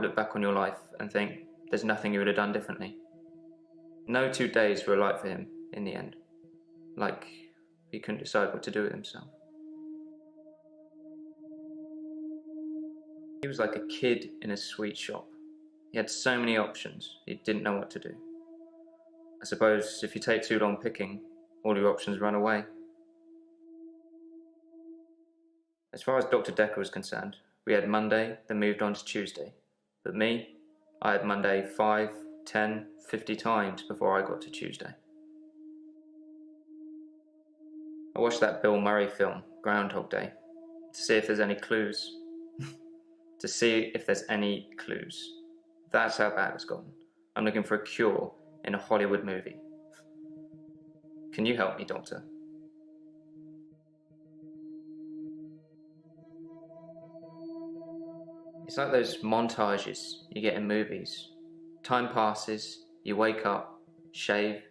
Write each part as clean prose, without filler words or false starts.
look back on your life and think there's nothing you would have done differently. No 2 days were alike for him in the end. Like he couldn't decide what to do with himself. He was like a kid in a sweet shop. He had so many options, he didn't know what to do. I suppose if you take too long picking, all your options run away. As far as Dr. Decker was concerned, we had Monday, then moved on to Tuesday. But me, I had Monday 5, 10, 50 times before I got to Tuesday. I watched that Bill Murray film, Groundhog Day, to see if there's any clues. To see if there's any clues. That's how bad it's gotten. I'm looking for a cure in a Hollywood movie. Can you help me, Doctor? It's like those montages you get in movies. Time passes, you wake up, shave,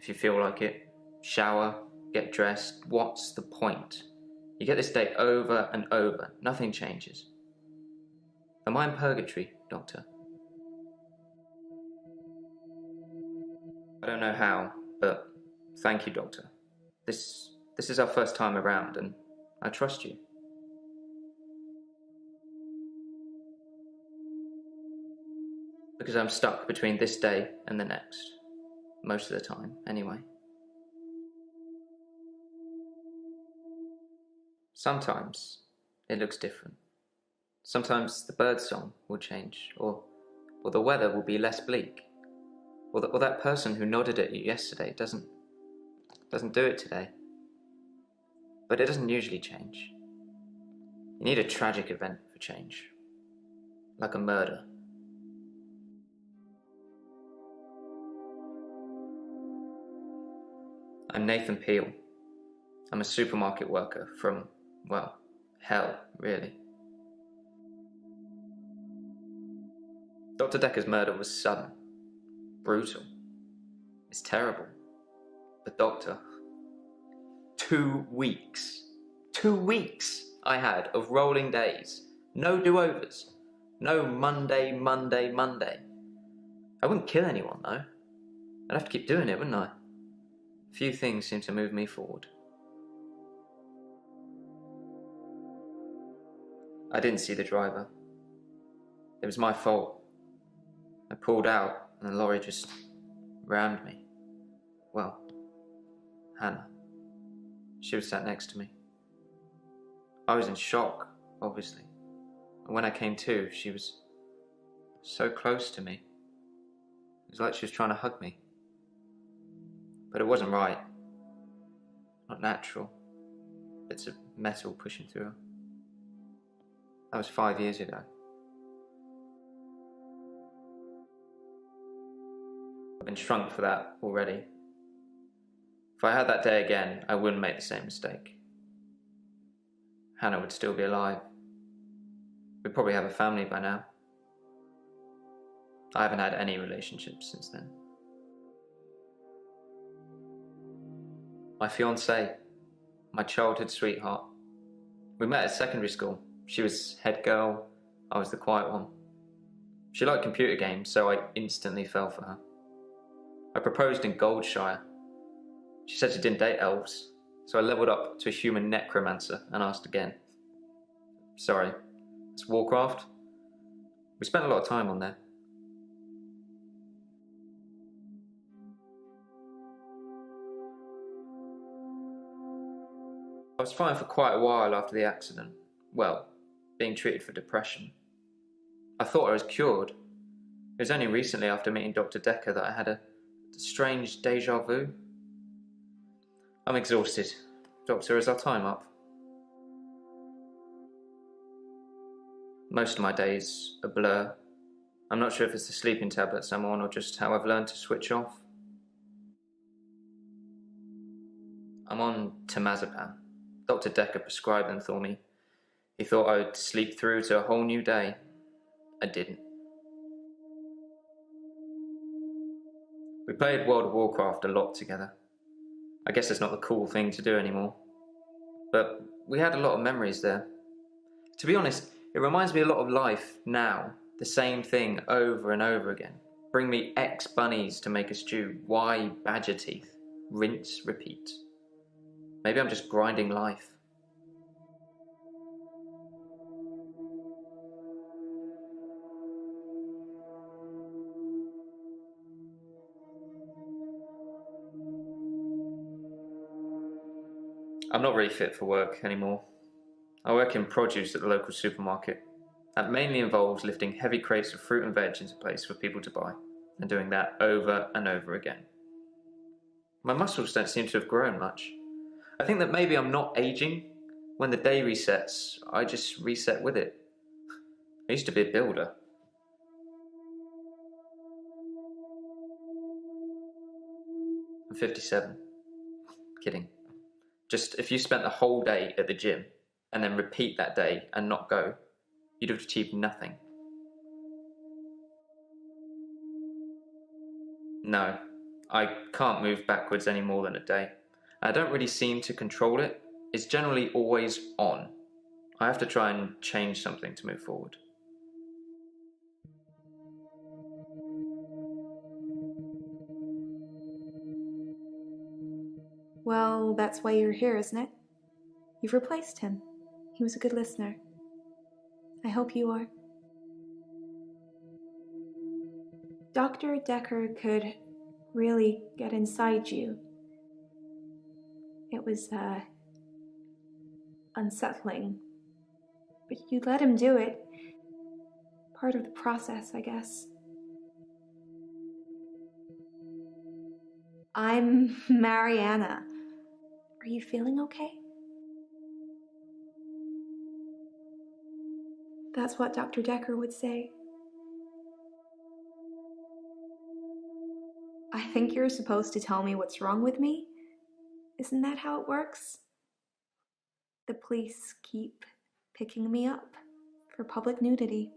if you feel like it, shower, get dressed. What's the point? You get this day over and over, nothing changes. Am I in purgatory, Doctor? I don't know how, but thank you, Doctor. This is our first time around, and I trust you. Because I'm stuck between this day and the next. Most of the time, anyway. Sometimes it looks different. Sometimes the bird song will change, or the weather will be less bleak, or that person who nodded at you yesterday doesn't do it today. But it doesn't usually change. You need a tragic event for change, like a murder. I'm Nathan Peel. I'm a supermarket worker from, well, hell, really. Dr. Decker's murder was sudden, brutal. It's terrible. But Doctor, 2 weeks. 2 weeks I had of rolling days. No do-overs. No Monday. I wouldn't kill anyone, though. I'd have to keep doing it, wouldn't I? Few things seem to move me forward. I didn't see the driver. It was my fault. I pulled out and the lorry just rammed me. Well, Hannah. She was sat next to me. I was in shock, obviously. And when I came to, she was so close to me. It was like she was trying to hug me. But it wasn't right. Not natural. Bits of metal pushing through her. That was 5 years ago. I've been shrunk for that already. If I had that day again, I wouldn't make the same mistake. Hannah would still be alive. We'd probably have a family by now. I haven't had any relationships since then. My fiancée, my childhood sweetheart. We met at secondary school. She was head girl, I was the quiet one. She liked computer games, so I instantly fell for her. I proposed in Goldshire. She said she didn't date elves, so I leveled up to a human necromancer and asked again. Sorry, it's Warcraft? We spent a lot of time on there. I was fine for quite a while after the accident. Well, being treated for depression. I thought I was cured. It was only recently after meeting Dr. Decker that I had a strange deja vu. I'm exhausted. Doctor, is our time up? Most of my days a blur. I'm not sure if it's the sleeping tablets I'm on or just how I've learned to switch off. I'm on temazepam. Dr. Decker prescribed them for me. He thought I would sleep through to a whole new day. I didn't. We played World of Warcraft a lot together. I guess it's not the cool thing to do anymore. But we had a lot of memories there. To be honest, it reminds me a lot of life now, The same thing over and over again. Bring me X bunnies to make a stew, Y badger teeth. Rinse, repeat. Maybe I'm just grinding life. I'm not really fit for work anymore. I work in produce at the local supermarket. That mainly involves lifting heavy crates of fruit and veg into place for people to buy, and doing that over and over again. My muscles don't seem to have grown much. I think that maybe I'm not aging. When the day resets, I just reset with it. I used to be a builder. I'm 57. Kidding. Just if you spent the whole day at the gym and then repeat that day and not go, you'd have achieved nothing. No, I can't move backwards any more than a day. I don't really seem to control it. It's generally always on. I have to try and change something to move forward. Well, that's why you're here, isn't it? You've replaced him. He was a good listener. I hope you are. Dr. Decker could really get inside you. It was, unsettling. But you let him do it. Part of the process, I guess. I'm Mariana. Are you feeling okay? That's what Dr. Decker would say. I think you're supposed to tell me what's wrong with me. Isn't that how it works? The police keep picking me up for public nudity.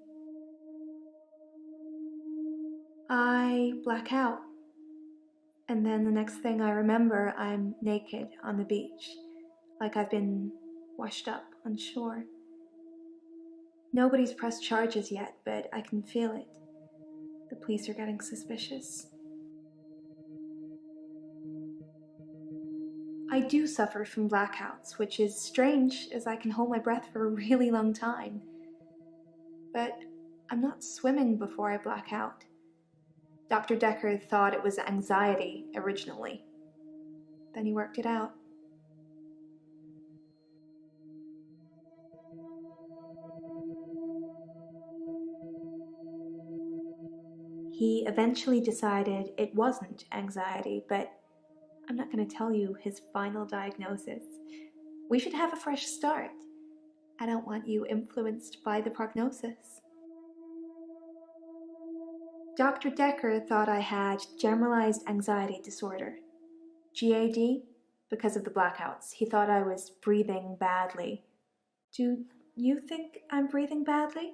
I black out. And then the next thing I remember, I'm naked on the beach, like I've been washed up on shore. Nobody's pressed charges yet, but I can feel it. The police are getting suspicious. I do suffer from blackouts, which is strange as I can hold my breath for a really long time. But I'm not swimming before I black out. Dr. Decker thought it was anxiety originally. Then he worked it out. He eventually decided it wasn't anxiety, but I'm not going to tell you his final diagnosis. We should have a fresh start. I don't want you influenced by the prognosis. Dr. Decker thought I had generalized anxiety disorder, GAD, because of the blackouts. He thought I was breathing badly. Do you think I'm breathing badly?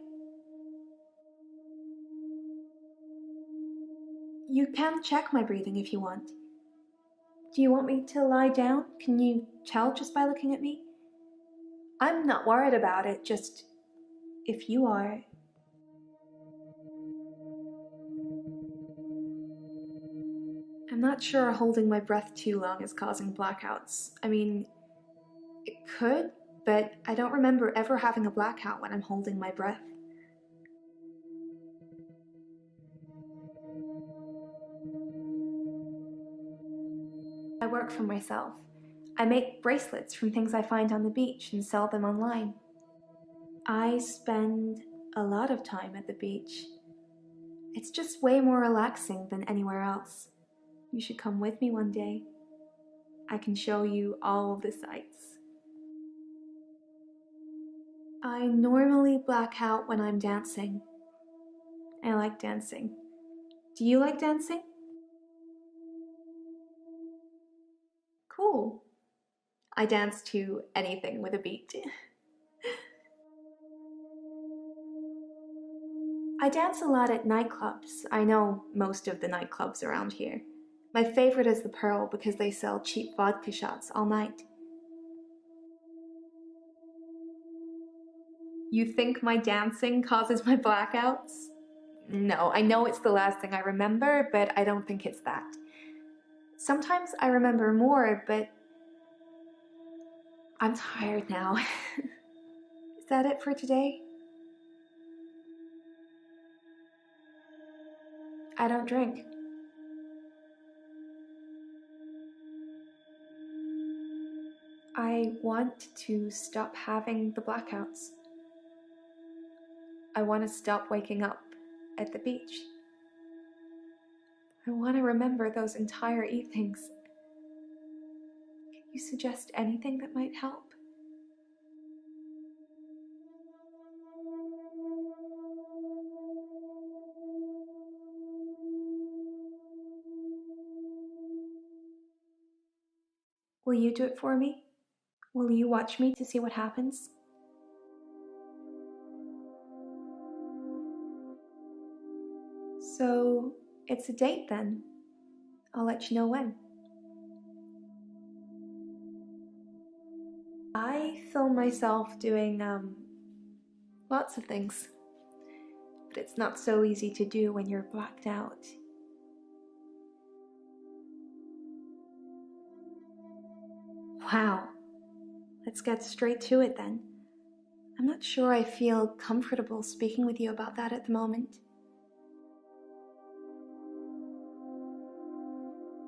You can check my breathing if you want. Do you want me to lie down? Can you tell just by looking at me? I'm not worried about it, just if you are. I'm not sure holding my breath too long is causing blackouts. I mean, it could, but I don't remember ever having a blackout when I'm holding my breath. I work for myself. I make bracelets from things I find on the beach and sell them online. I spend a lot of time at the beach. It's just way more relaxing than anywhere else. You should come with me one day. I can show you all the sights. I normally black out when I'm dancing. I like dancing. Do you like dancing? Cool. I dance to anything with a beat. I dance a lot at nightclubs. I know most of the nightclubs around here. My favorite is the Pearl because they sell cheap vodka shots all night. You think my dancing causes my blackouts? No, I know it's the last thing I remember, but I don't think it's that. Sometimes I remember more, but I'm tired now. Is that it for today? I don't drink. I want to stop having the blackouts. I want to stop waking up at the beach. I want to remember those entire evenings. Can you suggest anything that might help? Will you do it for me? Will you watch me to see what happens? So, it's a date then. I'll let you know when. I film myself doing, lots of things. But it's not so easy to do when you're blacked out. Wow. Let's get straight to it then. I'm not sure I feel comfortable speaking with you about that at the moment.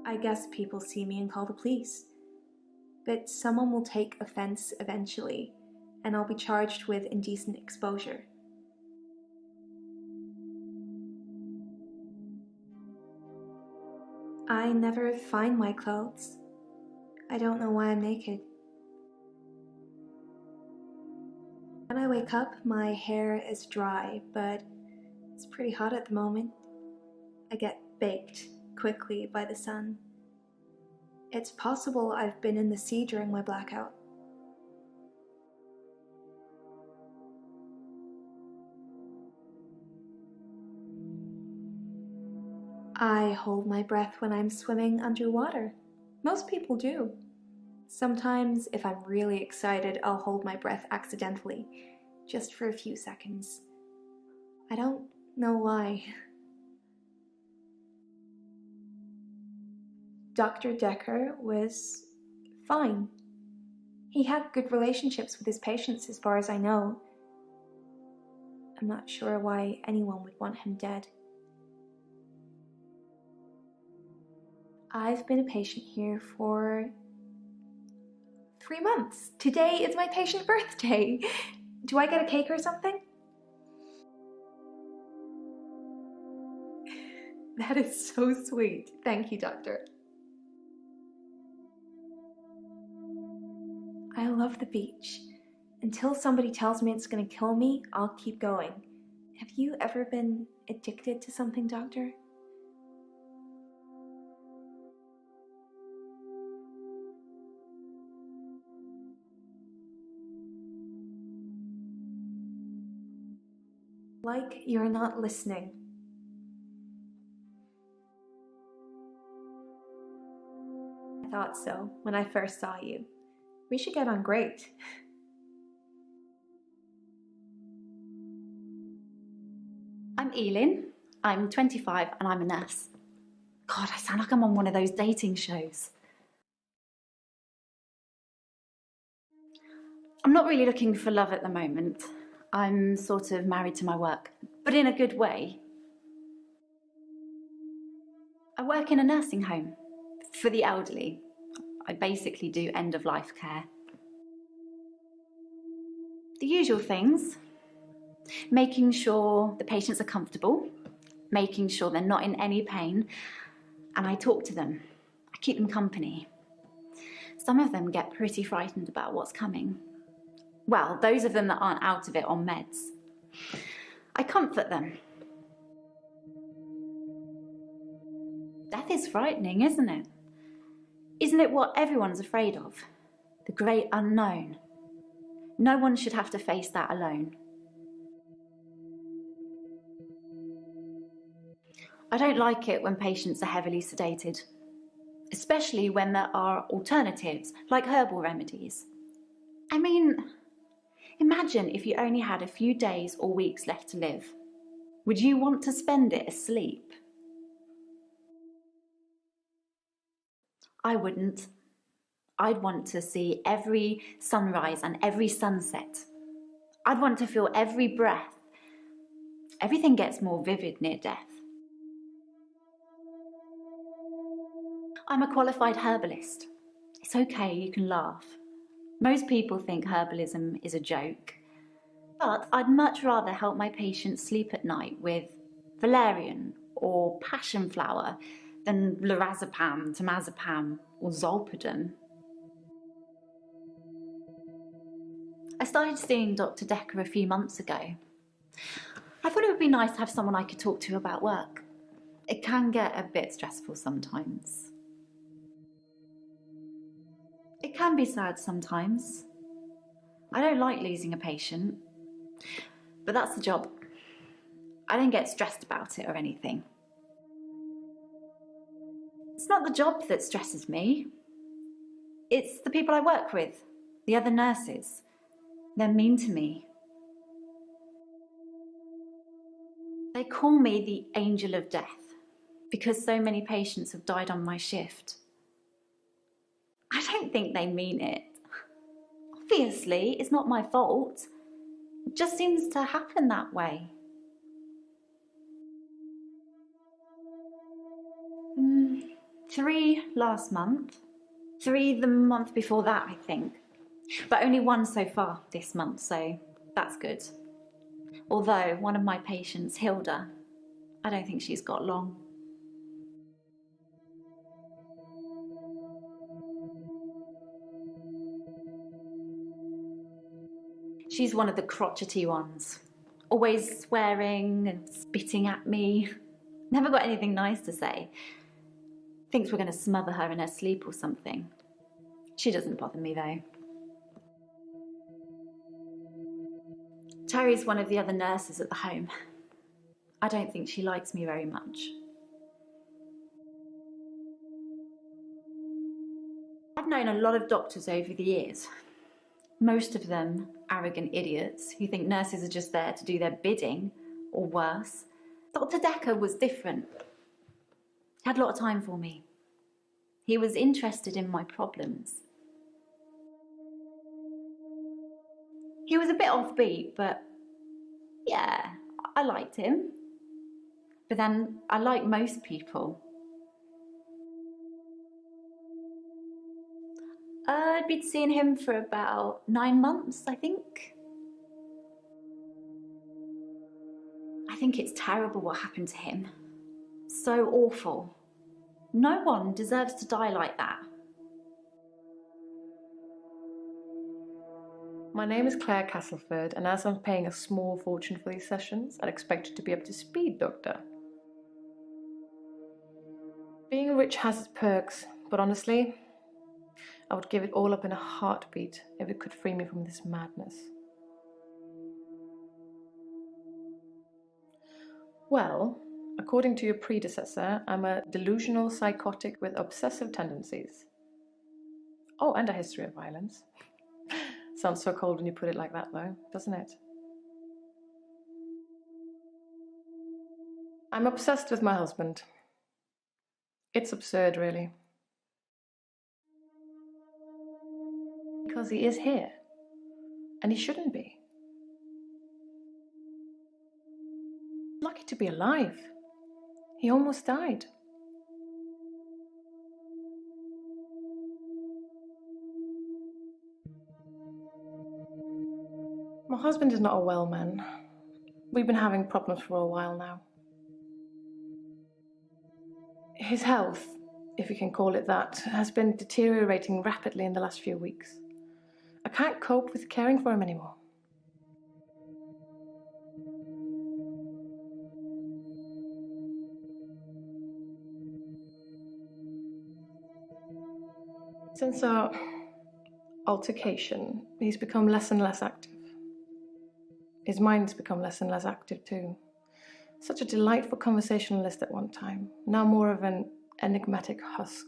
I guess people see me and call the police. But someone will take offense eventually, and I'll be charged with indecent exposure. I never find my clothes. I don't know why I'm naked. When I wake up, my hair is dry, but it's pretty hot at the moment. I get baked quickly by the sun. It's possible I've been in the sea during my blackout. I hold my breath when I'm swimming underwater. Most people do. Sometimes, if I'm really excited, I'll hold my breath accidentally, just for a few seconds. I don't know why. Dr. Decker was fine. He had good relationships with his patients as far as I know. I'm not sure why anyone would want him dead. I've been a patient here for 3 months. Today is my patient birthday. Do I get a cake or something? That is so sweet. Thank you, doctor. I love the beach. Until somebody tells me it's going to kill me, I'll keep going. Have you ever been addicted to something, doctor? Like you're not listening. I thought so when I first saw you. We should get on great. I'm Elin. I'm 25 and I'm a nurse. God, I sound like I'm on one of those dating shows. I'm not really looking for love at the moment. I'm sort of married to my work, but in a good way. I work in a nursing home for the elderly. I basically do end-of-life care. The usual things. Making sure the patients are comfortable, making sure they're not in any pain, and I talk to them. I keep them company. Some of them get pretty frightened about what's coming. Well, those of them that aren't out of it on meds. I comfort them. Death is frightening, isn't it? Isn't it what everyone's afraid of? The great unknown. No one should have to face that alone. I don't like it when patients are heavily sedated, especially when there are alternatives, like herbal remedies. I mean, imagine if you only had a few days or weeks left to live. Would you want to spend it asleep? I wouldn't. I'd want to see every sunrise and every sunset. I'd want to feel every breath. Everything gets more vivid near death. I'm a qualified herbalist. It's okay, you can laugh. Most people think herbalism is a joke. But I'd much rather help my patients sleep at night with valerian or passion flower than lorazepam, temazepam or zolpidem. I started seeing Dr. Decker a few months ago. I thought it would be nice to have someone I could talk to about work. It can get a bit stressful sometimes. It can be sad sometimes. I don't like losing a patient, but that's the job. I don't get stressed about it or anything. It's not the job that stresses me. It's the people I work with, the other nurses. They're mean to me. They call me the angel of death because so many patients have died on my shift. I don't think they mean it. Obviously, it's not my fault. It just seems to happen that way. 3 last month. 3 the month before that, I think. But only 1 so far this month, so that's good. Although one of my patients, Hilda, I don't think she's got long. She's one of the crotchety ones. Always swearing and spitting at me. Never got anything nice to say. Thinks we're going to smother her in her sleep or something. She doesn't bother me though. Terry's one of the other nurses at the home. I don't think she likes me very much. I've known a lot of doctors over the years. Most of them arrogant idiots who think nurses are just there to do their bidding, or worse. Dr. Decker was different. He had a lot of time for me. He was interested in my problems. He was a bit offbeat, but yeah, I liked him. But then I like most people. I'd been seeing him for about 9 months, I think. I think it's terrible what happened to him. So awful. No one deserves to die like that. My name is Claire Castleford, and as I'm paying a small fortune for these sessions, I'd expect you to be up to speed, Doctor. Being rich has its perks, but honestly, I would give it all up in a heartbeat if it could free me from this madness. Well, according to your predecessor, I'm a delusional psychotic with obsessive tendencies. Oh, and a history of violence. Sounds so cold when you put it like that, though, doesn't it? I'm obsessed with my husband. It's absurd, really. Because he is here, and he shouldn't be. Lucky to be alive. He almost died. My husband is not a well man. We've been having problems for a while now. His health, if you can call it that, has been deteriorating rapidly in the last few weeks. I can't cope with caring for him anymore. Since our altercation, he's become less and less active. His mind's become less and less active too. Such a delightful conversationalist at one time, now more of an enigmatic husk.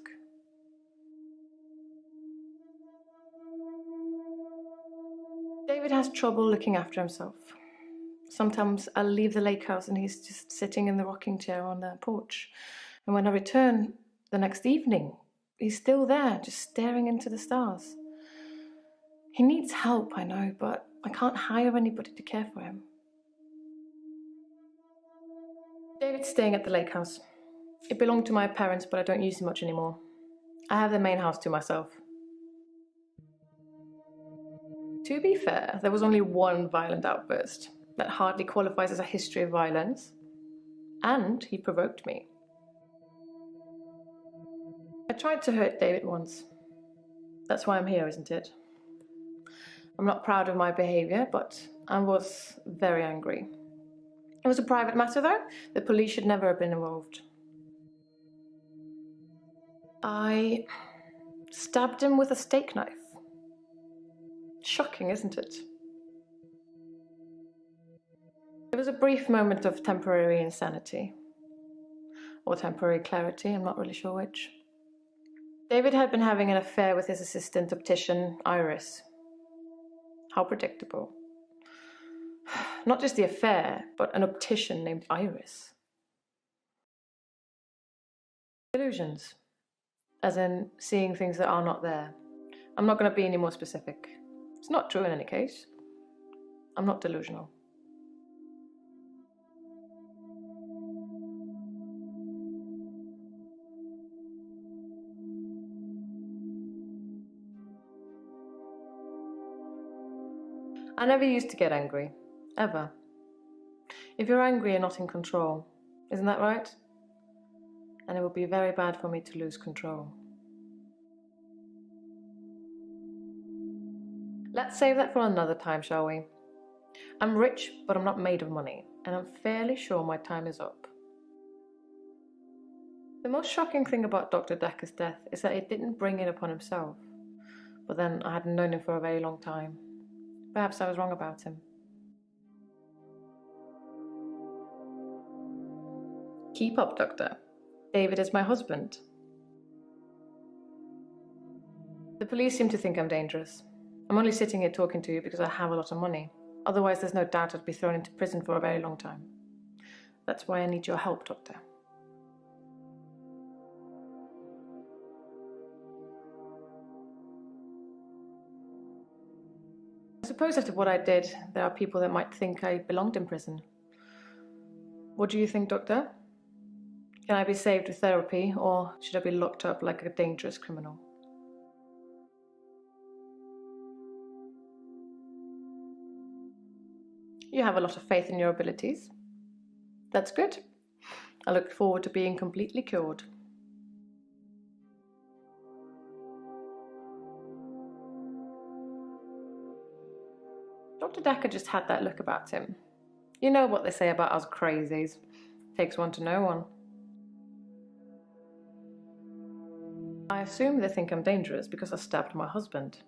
David has trouble looking after himself. Sometimes I'll leave the lake house and he's just sitting in the rocking chair on the porch. And when I return the next evening, he's still there, just staring into the stars. He needs help, I know, but I can't hire anybody to care for him. David's staying at the lake house. It belonged to my parents, but I don't use it much anymore. I have the main house to myself. To be fair, there was only one violent outburst that hardly qualifies as a history of violence, and he provoked me. I tried to hurt David once. That's why I'm here, isn't it? I'm not proud of my behaviour, but I was very angry. It was a private matter, though. The police should never have been involved. I stabbed him with a steak knife. Shocking, isn't it? It was a brief moment of temporary insanity. Or temporary clarity, I'm not really sure which. David had been having an affair with his assistant optician, Iris. How predictable. Not just the affair, but an optician named Iris. Illusions. As in, seeing things that are not there. I'm not going to be any more specific. It's not true in any case. I'm not delusional. I never used to get angry. Ever. If you're angry, you're not in control. Isn't that right? And it would be very bad for me to lose control. Let's save that for another time, shall we? I'm rich, but I'm not made of money, and I'm fairly sure my time is up. The most shocking thing about Dr. Decker's death is that he didn't bring it upon himself. But then I hadn't known him for a very long time. Perhaps I was wrong about him. Keep up, Doctor. David is my husband. The police seem to think I'm dangerous. I'm only sitting here talking to you because I have a lot of money. Otherwise, there's no doubt I'd be thrown into prison for a very long time. That's why I need your help, Doctor. I suppose after what I did, there are people that might think I belonged in prison. What do you think, Doctor? Can I be saved with therapy, or should I be locked up like a dangerous criminal? You have a lot of faith in your abilities. That's good. I look forward to being completely cured. Dr. Decker just had that look about him. You know what they say about us crazies. Takes one to know one. I assume they think I'm dangerous because I stabbed my husband.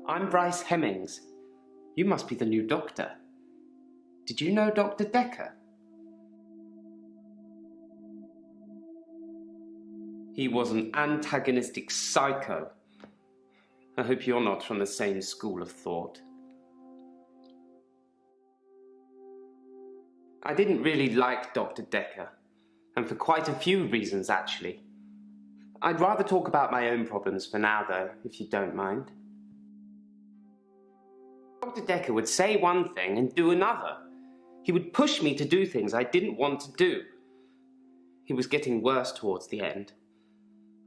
I'm Bryce Hemmings. You must be the new doctor. Did you know Dr. Decker? He was an antagonistic psycho. I hope you're not from the same school of thought. I didn't really like Dr. Decker, and for quite a few reasons, actually. I'd rather talk about my own problems for now, though, if you don't mind. Dr. Decker would say one thing and do another. He would push me to do things I didn't want to do. He was getting worse towards the end.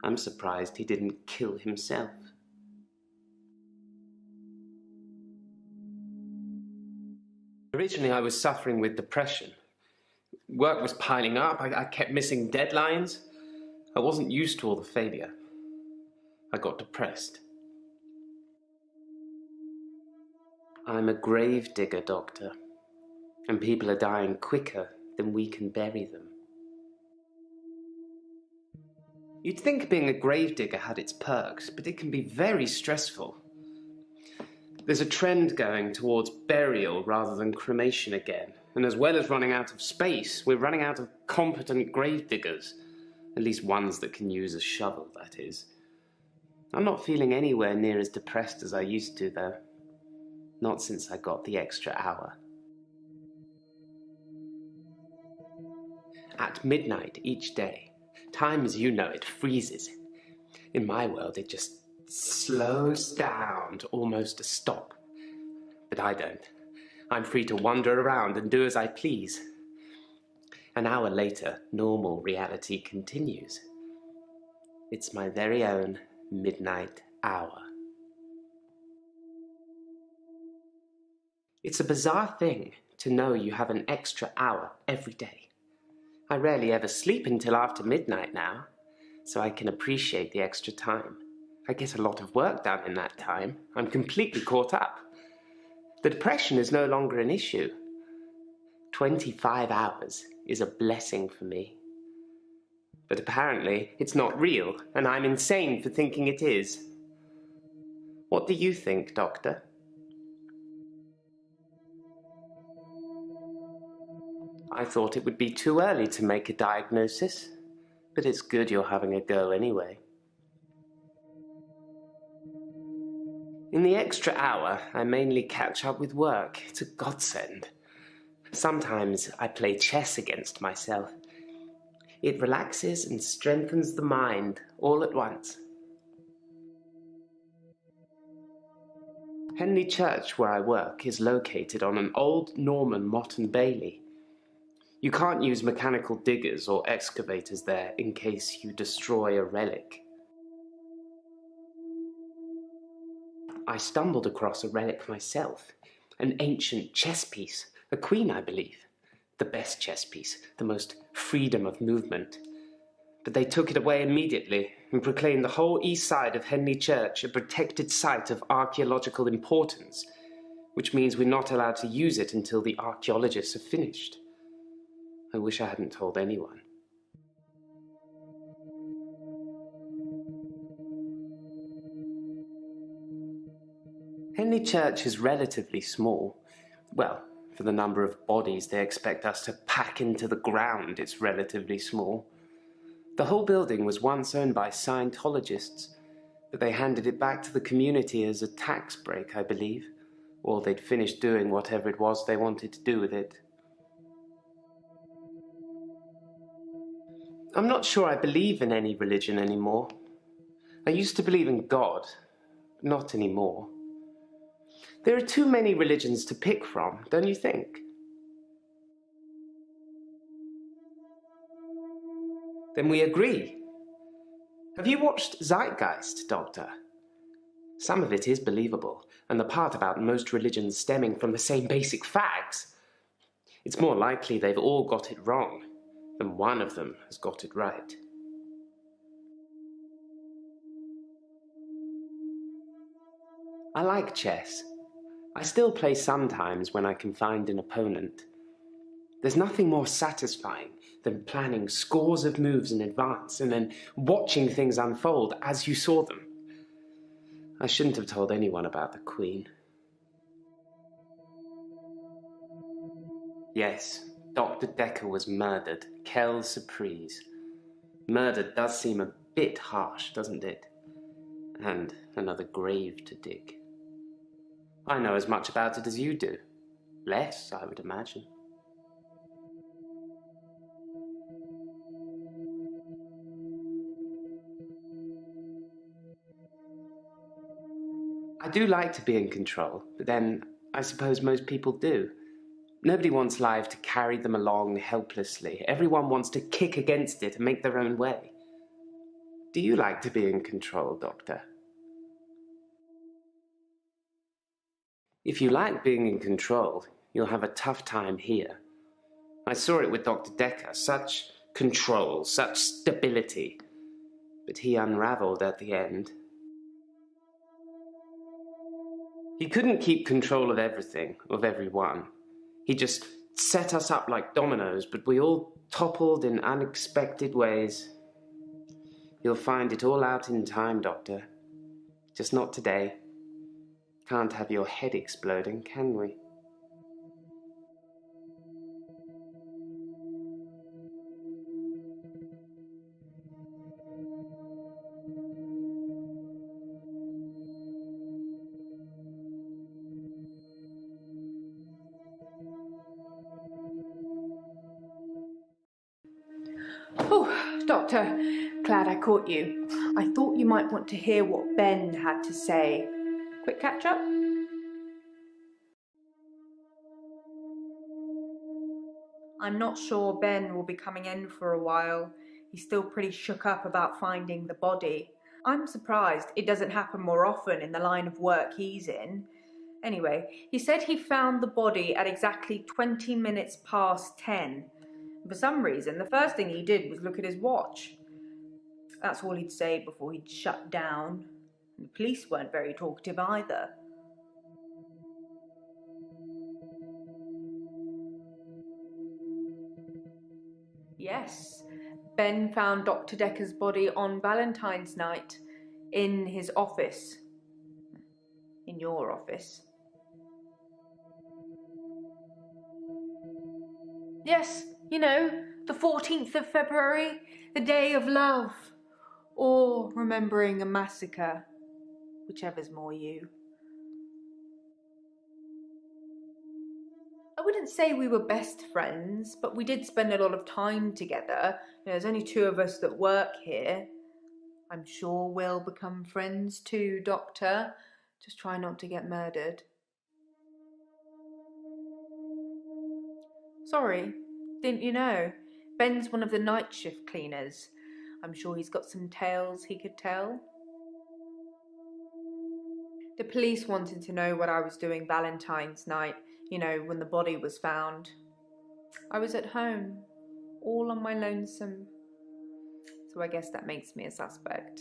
I'm surprised he didn't kill himself. Originally, I was suffering with depression. Work was piling up. I kept missing deadlines. I wasn't used to all the failure. I got depressed. I'm a grave digger, Doctor, and people are dying quicker than we can bury them. You'd think being a grave digger had its perks, but it can be very stressful. There's a trend going towards burial rather than cremation again, and as well as running out of space, we're running out of competent grave diggers, at least ones that can use a shovel, that is. I'm not feeling anywhere near as depressed as I used to, though. Not since I got the extra hour. At midnight each day, time as you know it freezes. In my world, it just slows down to almost a stop. But I don't. I'm free to wander around and do as I please. An hour later, normal reality continues. It's my very own midnight hour. It's a bizarre thing to know you have an extra hour every day. I rarely ever sleep until after midnight now, so I can appreciate the extra time. I get a lot of work done in that time. I'm completely caught up. The depression is no longer an issue. 25 hours is a blessing for me. But apparently it's not real, and I'm insane for thinking it is. What do you think, Doctor? I thought it would be too early to make a diagnosis, but it's good you're having a go anyway. In the extra hour, I mainly catch up with work. It's a godsend. Sometimes I play chess against myself. It relaxes and strengthens the mind all at once. Henley Church, where I work, is located on an old Norman motte and bailey. You can't use mechanical diggers or excavators there in case you destroy a relic. I stumbled across a relic myself, an ancient chess piece, a queen, I believe. The best chess piece, the most freedom of movement. But they took it away immediately and proclaimed the whole east side of Henley Church a protected site of archaeological importance, which means we're not allowed to use it until the archaeologists have finished. I wish I hadn't told anyone. Henley Church is relatively small. Well, for the number of bodies they expect us to pack into the ground, it's relatively small. The whole building was once owned by Scientologists, but they handed it back to the community as a tax break, I believe, or they'd finished doing whatever it was they wanted to do with it. I'm not sure I believe in any religion anymore. I used to believe in God, but not anymore. There are too many religions to pick from, don't you think? Then we agree. Have you watched Zeitgeist, Doctor? Some of it is believable, and the part about most religions stemming from the same basic facts. It's more likely they've all got it wrong than one of them has got it right. I like chess. I still play sometimes when I can find an opponent. There's nothing more satisfying than planning scores of moves in advance and then watching things unfold as you saw them. I shouldn't have told anyone about the Queen. Yes, Dr. Decker was murdered. Quelle surprise. Murder does seem a bit harsh, doesn't it? And another grave to dig. I know as much about it as you do. Less, I would imagine. I do like to be in control, but then I suppose most people do. Nobody wants life to carry them along helplessly. Everyone wants to kick against it and make their own way. Do you like to be in control, Doctor? If you like being in control, you'll have a tough time here. I saw it with Dr. Decker. Such control, such stability. But he unraveled at the end. He couldn't keep control of everything, of everyone. He just set us up like dominoes, but we all toppled in unexpected ways. You'll find it all out in time, Doctor. Just not today. Can't have your head exploding, can we? Oh, Doctor, glad I caught you. I thought you might want to hear what Ben had to say. Quick catch up? I'm not sure Ben will be coming in for a while. He's still pretty shook up about finding the body. I'm surprised it doesn't happen more often in the line of work he's in. Anyway, he said he found the body at exactly 20 minutes past 10. For some reason, the first thing he did was look at his watch. That's all he'd say before he'd shut down. And the police weren't very talkative either. Yes, Ben found Dr. Decker's body on Valentine's night in his office. In your office. Yes, you know, the 14th of February, the day of love. Or remembering a massacre, whichever's more you. I wouldn't say we were best friends, but we did spend a lot of time together. There's only 2 of us that work here. I'm sure we'll become friends too, Doctor. Just try not to get murdered. Sorry, didn't you know? Ben's one of the night shift cleaners. I'm sure he's got some tales he could tell. The police wanted to know what I was doing Valentine's night, you know, when the body was found. I was at home, all on my lonesome. So I guess that makes me a suspect.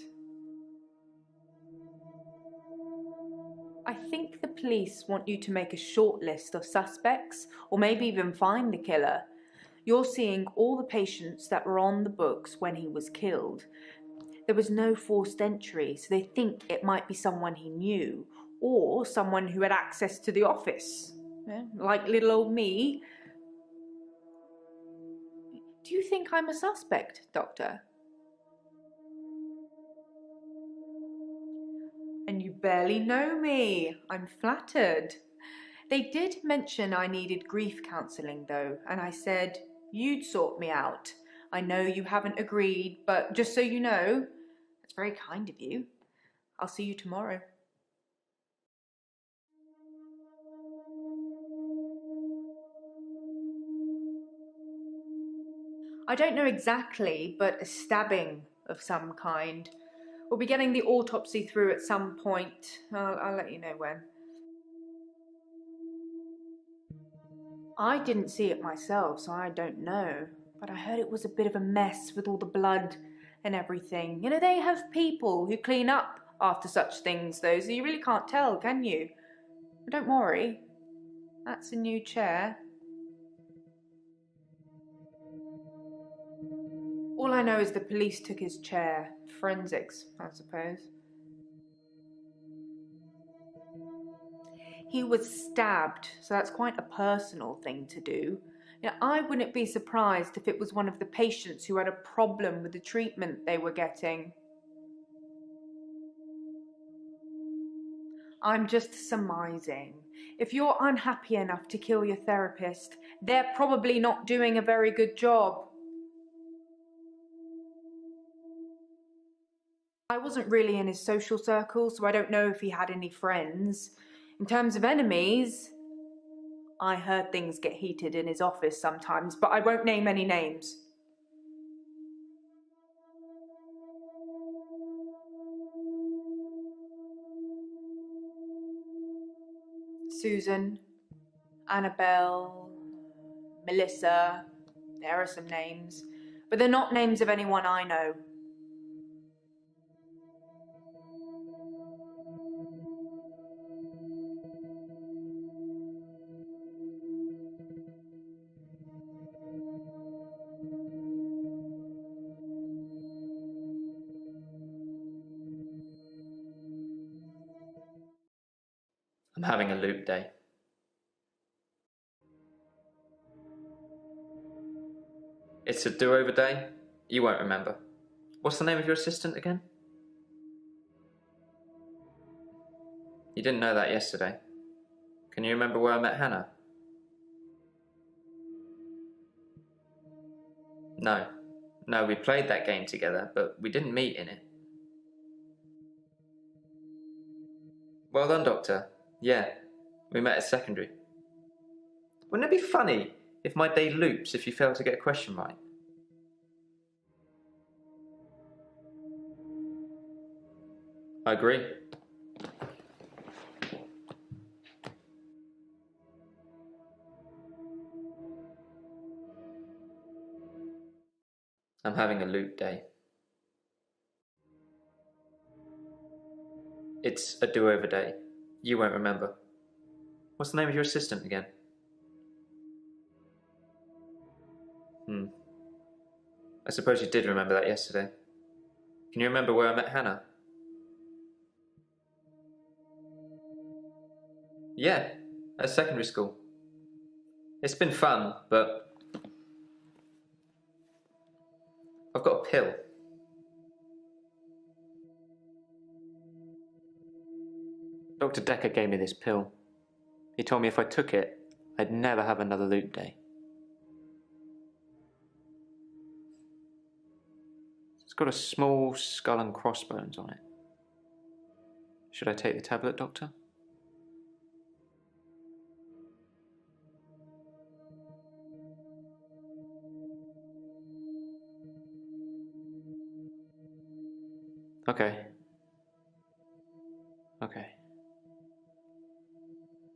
I think the police want you to make a short list of suspects, or maybe even find the killer. You're seeing all the patients that were on the books when he was killed. There was no forced entry, so they think it might be someone he knew, or someone who had access to the office. Yeah, like little old me. Do you think I'm a suspect, Doctor? And you barely know me. I'm flattered. They did mention I needed grief counselling though, and I said you'd sort me out. I know you haven't agreed, but just so you know, that's very kind of you. I'll see you tomorrow. I don't know exactly, but a stabbing of some kind. We'll be getting the autopsy through at some point. I'll let you know when. I didn't see it myself, so I don't know. But I heard it was a bit of a mess with all the blood and everything. You know, they have people who clean up after such things, though, so you really can't tell, can you? But don't worry. That's a new chair. All I know is the police took his chair. Forensics, I suppose. He was stabbed, so that's quite a personal thing to do. You know, I wouldn't be surprised if it was one of the patients who had a problem with the treatment they were getting. I'm just surmising. If you're unhappy enough to kill your therapist, they're probably not doing a very good job. I wasn't really in his social circle, so I don't know if he had any friends. In terms of enemies, I heard things get heated in his office sometimes, but I won't name any names. Susan, Annabelle, Melissa, there are some names, but they're not names of anyone I know. I'm having a loop day. It's a do-over day? You won't remember. What's the name of your assistant again? You didn't know that yesterday. Can you remember where I met Hannah? No, No, we played that game together, but we didn't meet in it. Well done, Doctor. Yeah, we met at secondary. Wouldn't it be funny if my day loops if you fail to get a question right? I agree. I'm having a loop day. It's a do-over day. You won't remember. What's the name of your assistant again? I suppose you did remember that yesterday. Can you remember where I met Hannah? Yeah, at secondary school. It's been fun, but I've got a pill. Dr. Decker gave me this pill. He told me if I took it, I'd never have another loop day. It's got a small skull and crossbones on it. Should I take the tablet, Doctor? Okay.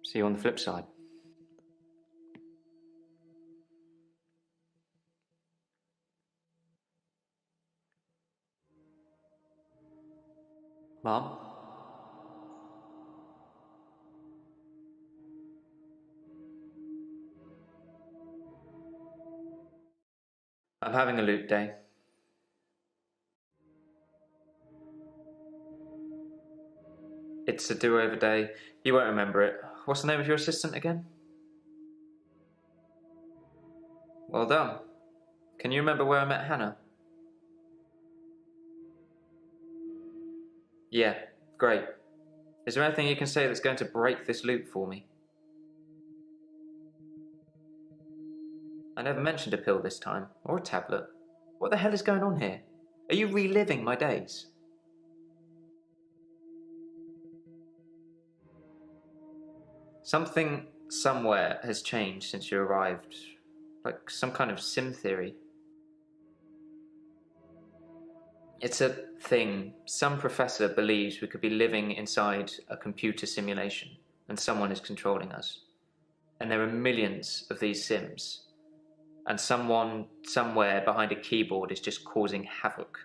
See you on the flip side. Mom? I'm having a loop day. It's a do-over day. You won't remember it. What's the name of your assistant again? Well done. Can you remember where I met Hannah? Yeah, great. Is there anything you can say that's going to break this loop for me? I never mentioned a pill this time, or a tablet. What the hell is going on here? Are you reliving my days? Something somewhere has changed since you arrived. Like some kind of sim theory. It's a thing. Some professor believes we could be living inside a computer simulation and someone is controlling us. And there are millions of these sims. And someone somewhere behind a keyboard is just causing havoc.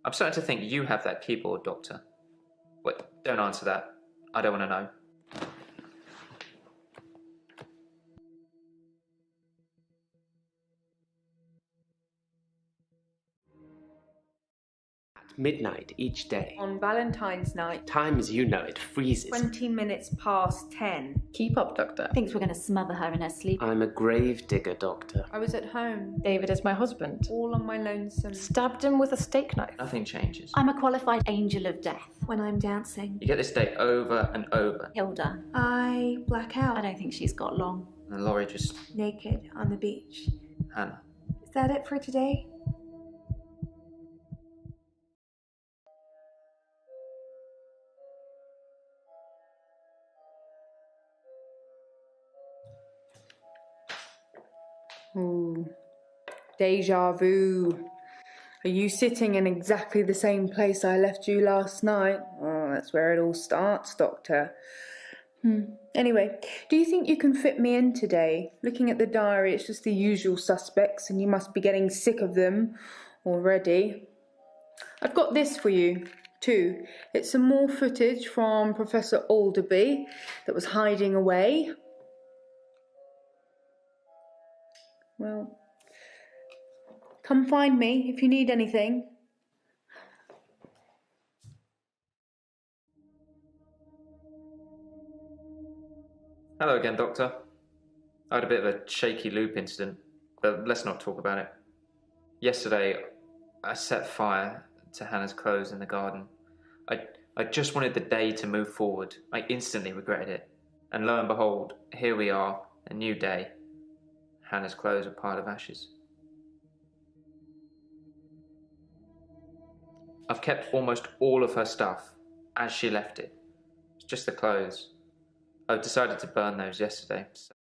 I'm starting to think you have that keyboard, Doctor. Wait, don't answer that. I don't want to know. Midnight each day. On Valentine's night, Time as you know it freezes. 20 minutes past 10. Keep up, Doctor. Thinks we're going to smother her in her sleep. I'm a grave digger, Doctor. I was at home, David is my husband. all on my lonesome. Stabbed him with a steak knife. Nothing changes. I'm a qualified angel of death. When I'm dancing, You get this day over and over. Hilda. I black out, I don't think she's got long. And Laurie just... naked on the beach. Hannah. Is that it for today? Ooh, deja vu. Are you sitting in exactly the same place I left you last night? Oh, that's where it all starts, Doctor. Anyway, do you think you can fit me in today? Looking at the diary, it's just the usual suspects, and you must be getting sick of them already. I've got this for you, too. It's some more footage from Professor Alderby that was hiding away. Well, come find me if you need anything. Hello again, Doctor. I had a bit of a shaky loop incident, but let's not talk about it. Yesterday, I set fire to Hannah's clothes in the garden. I just wanted the day to move forward. I instantly regretted it. And lo and behold, here we are, a new day. Hannah's clothes are a pile of ashes. I've kept almost all of her stuff as she left it. It's just the clothes. I've decided to burn those yesterday. So